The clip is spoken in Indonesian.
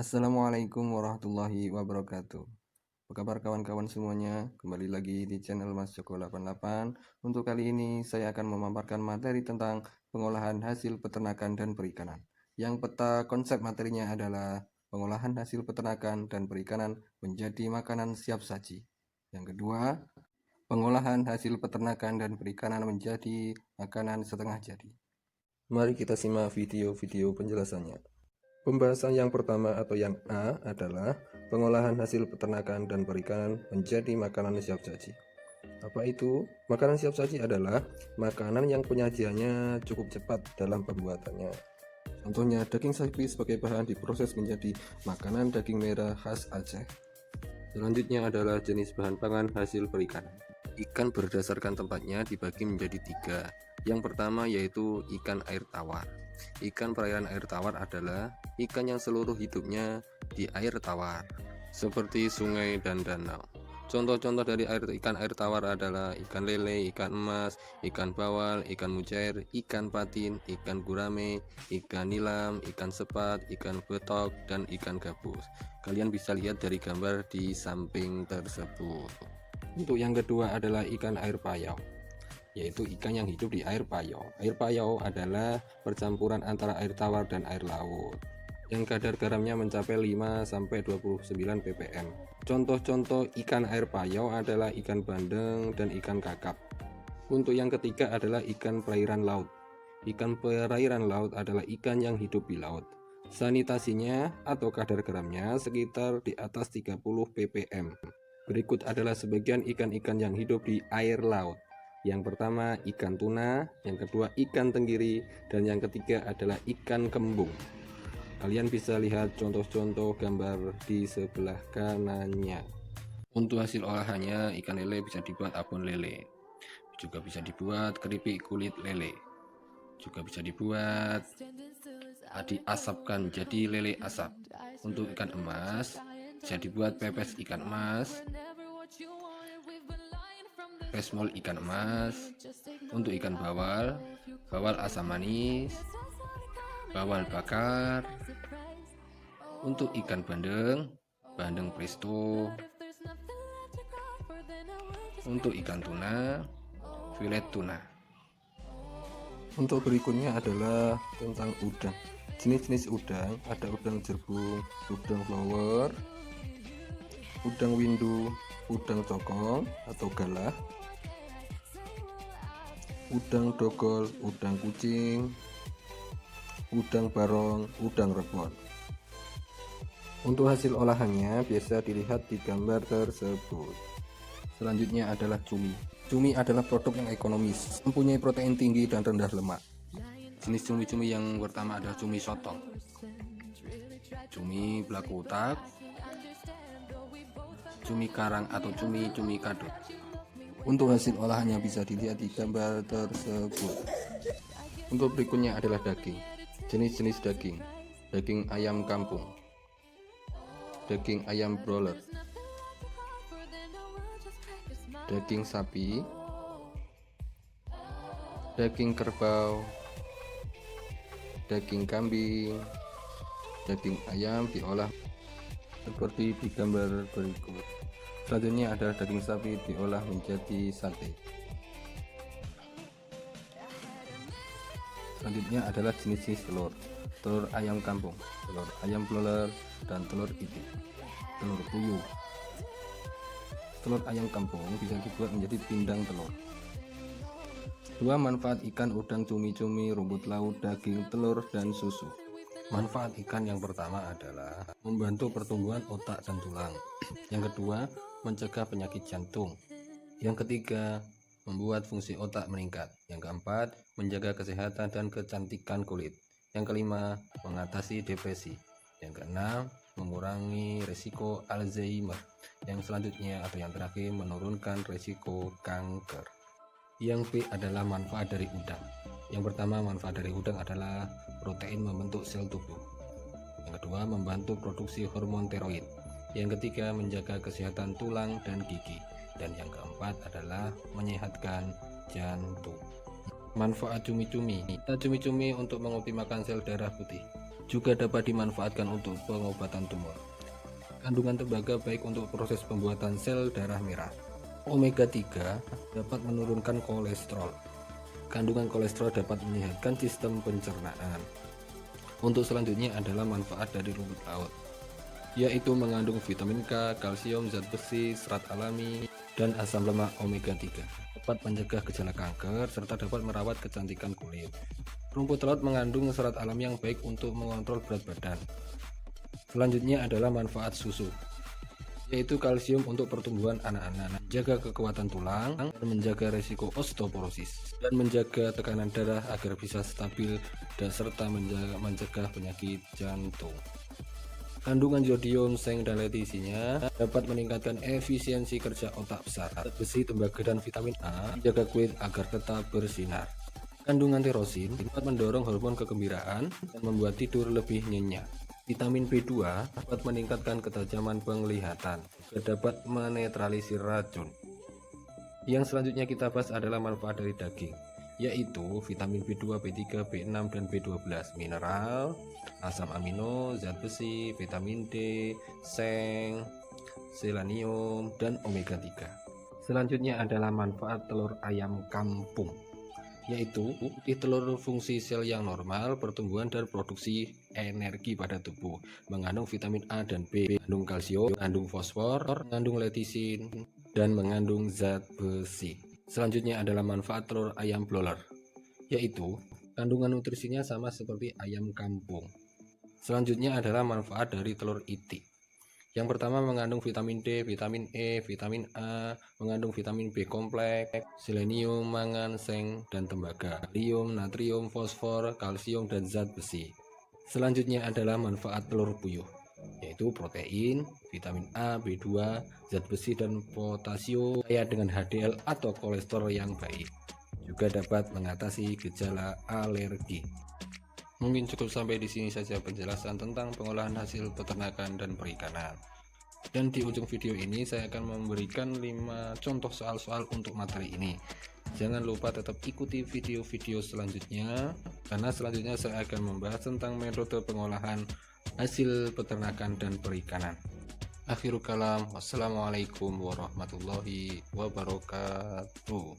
Assalamualaikum warahmatullahi wabarakatuh. Apa kabar kawan-kawan semuanya? Kembali lagi di channel Mas Joko 88. Untuk kali ini saya akan memaparkan materi tentang pengolahan hasil peternakan dan perikanan. Yang peta konsep materinya adalah pengolahan hasil peternakan dan perikanan menjadi makanan siap saji. Yang kedua, pengolahan hasil peternakan dan perikanan menjadi makanan setengah jadi. Mari kita simak video-video penjelasannya. Pembahasan yang pertama atau yang A adalah pengolahan hasil peternakan dan perikanan menjadi makanan siap saji. Apa itu? Makanan siap saji adalah makanan yang penyajiannya cukup cepat dalam pembuatannya. Contohnya daging sapi sebagai bahan diproses menjadi makanan daging merah khas Aceh. Selanjutnya adalah jenis bahan pangan hasil perikanan. Ikan berdasarkan tempatnya dibagi menjadi 3. Yang pertama yaitu ikan air tawar. Ikan perairan air tawar adalah ikan yang seluruh hidupnya di air tawar, seperti sungai dan danau. Contoh-contoh dari ikan air tawar adalah ikan lele, ikan emas, ikan bawal, ikan mujair, ikan patin, ikan gurame, ikan nilam, ikan sepat, ikan betok, dan ikan gabus. Kalian bisa lihat dari gambar di samping tersebut. Untuk yang kedua adalah ikan air payau, yaitu ikan yang hidup di air payau. Air payau adalah percampuran antara air tawar dan air laut yang kadar garamnya mencapai 5-29 ppm. Contoh-contoh ikan air payau adalah ikan bandeng dan ikan kakap. Untuk yang ketiga adalah ikan perairan laut. Ikan perairan laut adalah ikan yang hidup di laut. Sanitasinya atau kadar garamnya sekitar di atas 30 ppm. Berikut adalah sebagian ikan-ikan yang hidup di air laut. Yang pertama ikan tuna, yang kedua ikan tenggiri, dan yang ketiga adalah ikan kembung. Kalian bisa lihat contoh-contoh gambar di sebelah kanannya. Untuk hasil olahannya, ikan lele bisa dibuat abon lele, juga bisa dibuat keripik kulit lele, juga bisa dibuat diasapkan jadi lele asap. Untuk ikan emas bisa dibuat pepes ikan emas, pesmol ikan emas. Untuk ikan bawal, bawal asam manis, bawal bakar. Untuk ikan bandeng, bandeng presto. Untuk ikan tuna, filet tuna. Untuk berikutnya adalah tentang udang. Jenis-jenis udang ada udang jerbung, udang flower, udang windu, udang cokong atau galah, udang dogol, udang kucing, udang barong, udang rebon. Untuk hasil olahannya biasa dilihat di gambar tersebut. Selanjutnya adalah cumi. Cumi adalah produk yang ekonomis, mempunyai protein tinggi dan rendah lemak. Jenis cumi-cumi yang pertama adalah cumi sotong, cumi belaku utak, cumi karang atau cumi kadut. Untuk hasil olahannya bisa dilihat di gambar tersebut. Untuk berikutnya adalah daging. Jenis-jenis daging: daging ayam kampung, daging ayam broiler, daging sapi, daging kerbau, daging kambing, daging ayam diolah seperti di gambar berikut. Selanjutnya adalah daging sapi diolah menjadi sate. Selanjutnya adalah jenis-jenis telur: telur ayam kampung, telur ayam broiler, dan telur itik, telur puyuh. Telur ayam kampung bisa dibuat menjadi pindang telur. Dua manfaat ikan udang, cumi-cumi, rumput laut, daging, telur, dan susu. Manfaat ikan yang pertama adalah membantu pertumbuhan otak dan tulang. Yang kedua, mencegah penyakit jantung. Yang ketiga, membuat fungsi otak meningkat. Yang keempat, menjaga kesehatan dan kecantikan kulit. Yang kelima, mengatasi depresi. Yang keenam, mengurangi risiko Alzheimer. Yang selanjutnya atau yang terakhir, menurunkan risiko kanker. Yang B adalah manfaat dari udang. Yang pertama, manfaat dari udang adalah protein membentuk sel tubuh. Yang kedua, membantu produksi hormon tiroid. Yang ketiga, menjaga kesehatan tulang dan gigi. Dan yang keempat adalah menyehatkan jantung. Manfaat cumi-cumi. Cumi-cumi untuk mengoptimalkan sel darah putih. Juga dapat dimanfaatkan untuk pengobatan tumor. Kandungan tembaga baik untuk proses pembuatan sel darah merah. Omega 3 dapat menurunkan kolesterol. Kandungan kolesterol dapat menyehatkan sistem pencernaan. Untuk selanjutnya adalah manfaat dari rumput laut, yaitu mengandung vitamin K, kalsium, zat besi, serat alami, dan asam lemak omega 3. Dapat mencegah gejala kanker serta dapat merawat kecantikan kulit. Rumput laut mengandung serat alami yang baik untuk mengontrol berat badan. Selanjutnya adalah manfaat susu, yaitu kalsium untuk pertumbuhan anak-anak, menjaga kekuatan tulang, dan menjaga resiko osteoporosis, dan menjaga tekanan darah agar bisa stabil dan serta mencegah penyakit jantung. Kandungan zodium, seng, dan letisinya dapat meningkatkan efisiensi kerja otak besar. Besi, tembaga, dan vitamin A menjaga kulit agar tetap bersinar. Kandungan tirosin dapat mendorong hormon kegembiraan dan membuat tidur lebih nyenyak. Vitamin B2 dapat meningkatkan ketajaman penglihatan, juga dapat menetralisir racun. Yang selanjutnya kita bahas adalah manfaat dari daging, yaitu vitamin B2, B3, B6, dan B12, mineral, asam amino, zat besi, vitamin D, seng, selenium, dan omega 3. Selanjutnya adalah manfaat telur ayam kampung, yaitu telur fungsi sel yang normal, pertumbuhan dan produksi energi pada tubuh, mengandung vitamin A dan B, mengandung kalsium, mengandung fosfor, mengandung letisin, dan mengandung zat besi. Selanjutnya adalah manfaat telur ayam broiler, yaitu kandungan nutrisinya sama seperti ayam kampung. Selanjutnya adalah manfaat dari telur itik. Yang pertama mengandung vitamin D, vitamin E, vitamin A, mengandung vitamin B kompleks, selenium, mangan, seng, dan tembaga, kalium, natrium, fosfor, kalsium, dan zat besi. Selanjutnya adalah manfaat telur puyuh, yaitu protein, vitamin A, B2, zat besi, dan potasium, kaya dengan HDL atau kolesterol yang baik. Juga dapat mengatasi gejala alergi. Mungkin cukup sampai di sini saja penjelasan tentang pengolahan hasil peternakan dan perikanan. Dan di ujung video ini saya akan memberikan 5 contoh soal-soal untuk materi ini. Jangan lupa tetap ikuti video-video selanjutnya, karena selanjutnya saya akan membahas tentang metode pengolahan hasil peternakan dan perikanan. Akhirul kalam, wassalamualaikum warahmatullahi wabarakatuh.